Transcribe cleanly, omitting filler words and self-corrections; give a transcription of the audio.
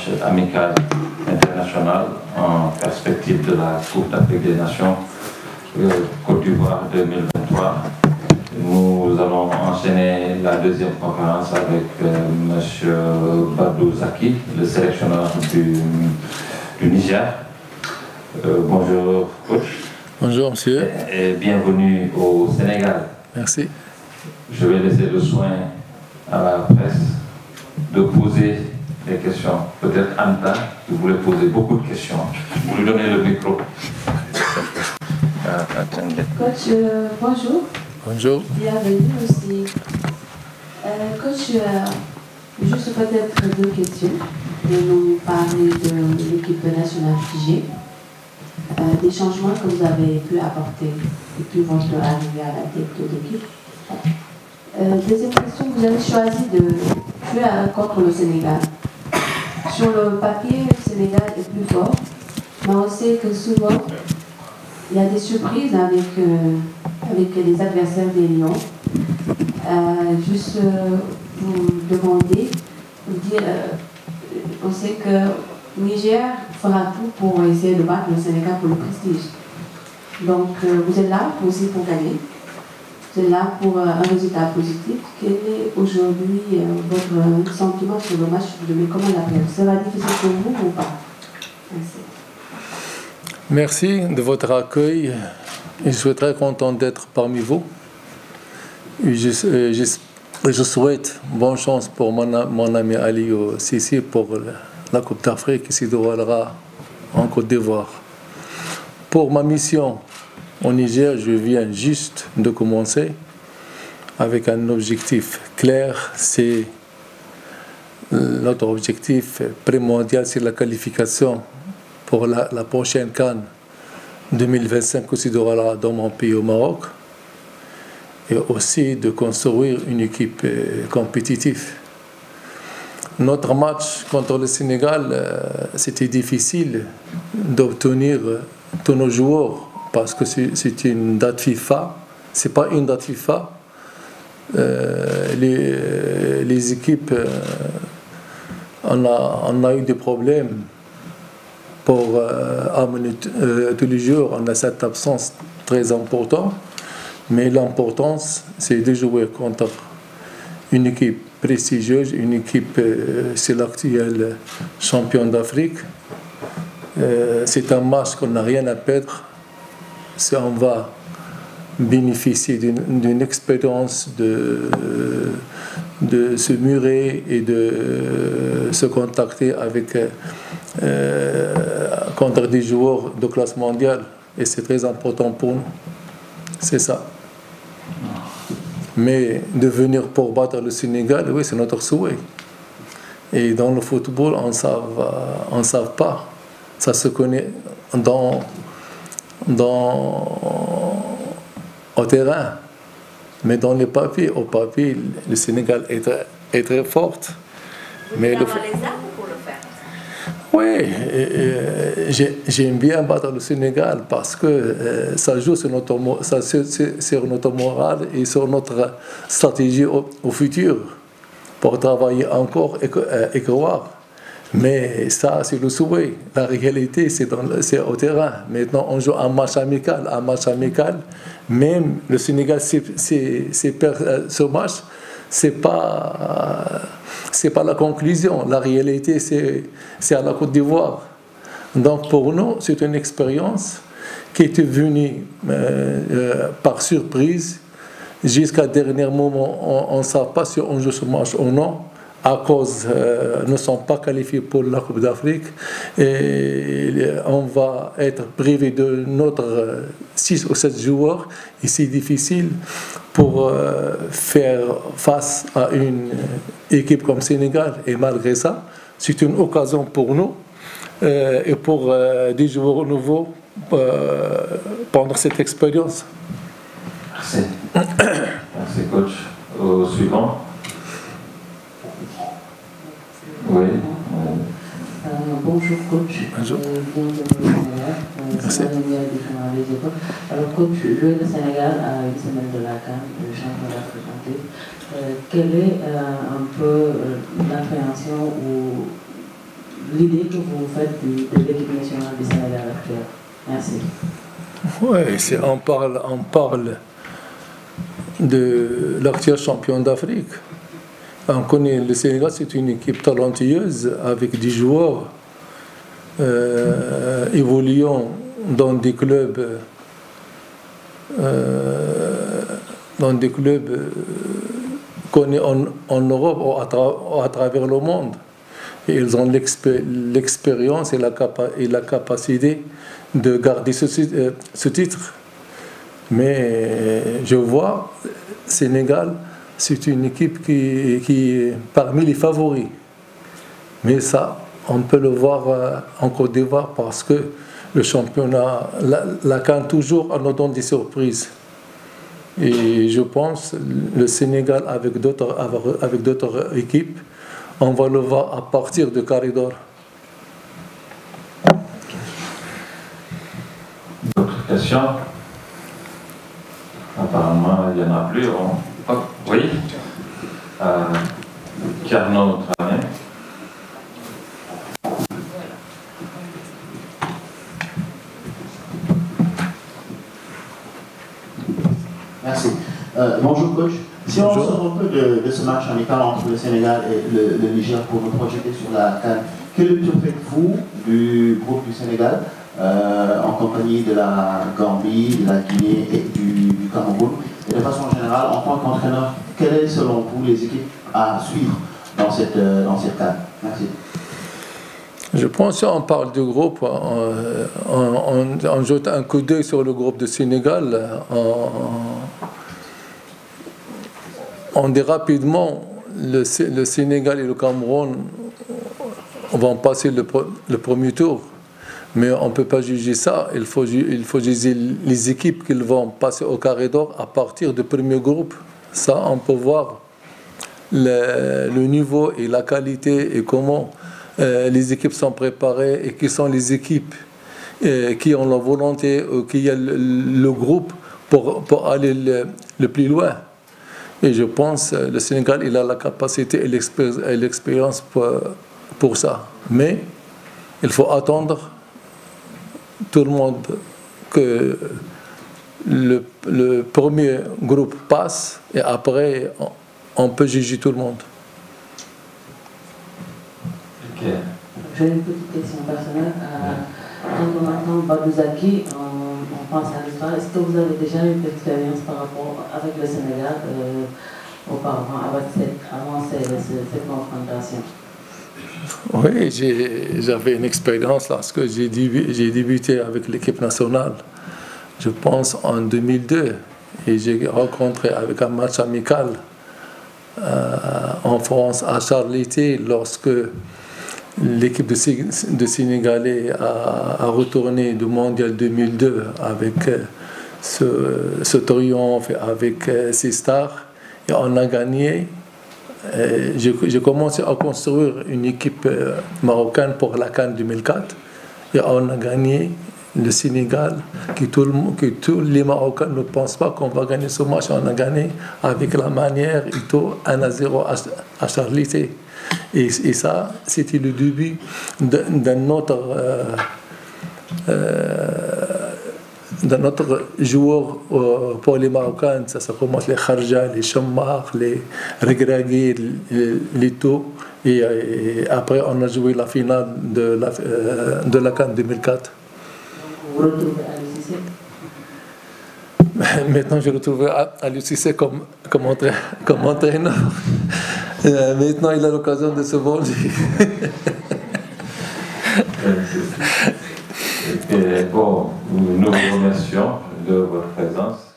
match amical international en perspective de la Coupe d'Afrique des Nations Côte d'Ivoire 2023. Nous allons enchaîner la deuxième conférence avec M. Badou Zaki, le sélectionneur du Niger. Bonjour, coach. Bonjour, monsieur. Et bienvenue au Sénégal. Merci. Je vais laisser le soin à la presse de poser des questions. Peut-être Anta, qui voulait poser beaucoup de questions. Vous lui donnez le micro. Coach, bonjour. Bonjour. Bienvenue aussi. Coach, juste peut-être deux questions. Vous nous parler de l'équipe nationale figée, des changements que vous avez pu apporter depuis votre arrivée à la tête de l'équipe. Deuxième question, vous avez choisi de jouer contre le Sénégal. Sur le papier, le Sénégal est plus fort, mais on sait que souvent, il y a des surprises avec les adversaires des Lions. Juste vous demander, vous dire, on sait que Niger fera tout pour essayer de battre le Sénégal pour le prestige. Donc vous êtes là aussi pour gagner. Vous êtes là pour un résultat positif. Quel est aujourd'hui votre sentiment sur le match de comment l'appel? Sera difficile pour vous ou pas? Merci. Merci de votre accueil. Je suis très content d'être parmi vous. Je souhaite bonne chance pour mon ami Ali Sissi pour la Coupe d'Afrique qui se déroulera en Côte d'Ivoire. Pour ma mission au Niger, je viens juste de commencer avec un objectif clair. C'est notre objectif primordial, c'est la qualification pour la prochaine CAN 2025 qui se déroulera dans mon pays au Maroc, et aussi de construire une équipe compétitive. Notre match contre le Sénégal, c'était difficile d'obtenir tous nos joueurs parce que c'est une date FIFA. C'est pas une date FIFA. Les équipes, on a eu des problèmes pour amener tous les jours. On a cette absence très importante. Mais l'importance, c'est de jouer contre une équipe prestigieuse, une équipe, c'est l'actuel champion d'Afrique. C'est un match qu'on n'a rien à perdre. Si on va bénéficier d'une expérience de se murer et de se contacter avec, contre des joueurs de classe mondiale. Et c'est très important pour nous. C'est ça. Mais de venir pour battre le Sénégal, oui, c'est notre souhait. Et dans le football, on ne sait pas. Ça se connaît au terrain. Mais dans les papiers, au papier, le Sénégal est très forte. Mais Vous avez les armes pour le faire? Oui, j'aime bien battre le Sénégal parce que ça joue sur notre morale et sur notre stratégie au futur pour travailler encore et croire. Mais ça, c'est le souhait. La réalité, c'est au terrain. Maintenant, on joue un match amical. Un match amical, même le Sénégal, ce match, c'est pas la conclusion. La réalité, c'est à la Côte d'Ivoire. Donc pour nous, c'est une expérience qui était venue par surprise. Jusqu'à dernier moment, on ne sait pas si on joue ce match ou non, à cause nous ne sommes pas qualifiés pour la Coupe d'Afrique. Et on va être privé de notre 6 ou 7 joueurs. Et c'est difficile pour faire face à une équipe comme Sénégal. Et malgré ça, c'est une occasion pour nous et pour des joueurs nouveaux pendant cette expérience. Merci. Merci, coach. Au suivant. Oui. Bonjour coach. Bonjour. Merci. Alors coach, jouer le Sénégal à une semaine de la CAN, le championnat présenté, quelle est un peu l'appréhension ou l'idée que vous faites de l'équipe nationale du Sénégal actuelle? Merci. Oui, on parle de l'actuel champion d'Afrique. On connaît le Sénégal, c'est une équipe talentueuse avec des joueurs évoluant dans des clubs connus en Europe ou à travers le monde. Et ils ont l'expérience et la capacité de garder ce titre. Mais je vois, Sénégal, c'est une équipe qui est parmi les favoris. Mais ça, on peut le voir en Côte d'Ivoire parce que le championnat, la CAN toujours en donne des surprises. Et je pense le Sénégal avec d'autres équipes, on va le voir à partir de Carré d'Or. D'autres questions? Apparemment, il n'y en a plus. Oh, oui. Carnot Tramé. Merci. Bonjour coach. Si on sort un peu de ce match amical entre le Sénégal et le Niger pour nous projeter sur la CAN, quelle lecture faites-vous du groupe du Sénégal en compagnie de la Gambie, de la Guinée et du Cameroun? Et de façon générale, en tant qu'entraîneur, quelles sont selon vous les équipes à suivre dans cette CAN? Merci. Je pense qu'on parle du groupe, on jette un coup d'œil sur le groupe du Sénégal. On dit rapidement, le Sénégal et le Cameroun vont passer le premier tour. Mais on ne peut pas juger ça. Il faut juger les équipes qui vont passer au Carré d'Or à partir du premier groupe. Ça, on peut voir le niveau et la qualité et comment les équipes sont préparées et qui sont les équipes qui ont la volonté ou qui ont le groupe pour aller le plus loin. Et je pense que le Sénégal il a la capacité et l'expérience pour ça. Mais il faut attendre tout le monde que le premier groupe passe et après on peut juger tout le monde. Okay. J'ai une petite question personnelle. Quand on entend Badouzaki, on pense à l'histoire. Est-ce que vous avez déjà eu l'expérience par rapport avec le Sénégal auparavant, avant cette confrontation? Oui, j'avais une expérience lorsque j'ai débuté avec l'équipe nationale, je pense en 2002, et j'ai rencontré avec un match amical en France à Charlété lorsque l'équipe de Sénégalais a retourné du Mondial 2002 avec ce triomphe, avec ses stars, et on a gagné. J'ai commencé à construire une équipe marocaine pour la CAN 2004 et on a gagné le Sénégal, que tous les Marocains ne pensent pas qu'on va gagner ce match. On a gagné avec la manière et tout, 1-0 à Charlété. Et ça, c'était le début d'un autre joueur pour les Marocains. Ça commence les Kharja, les Chammar, les Regragui, les Taux. Et après, on a joué la finale de la CAN 2004. Vous retrouvez Aliou Cissé? Maintenant, je retrouve Aliou Cissé comme entraîneur. Maintenant, il a l'occasion de se venger. Bon, nous vous remercions de votre présence.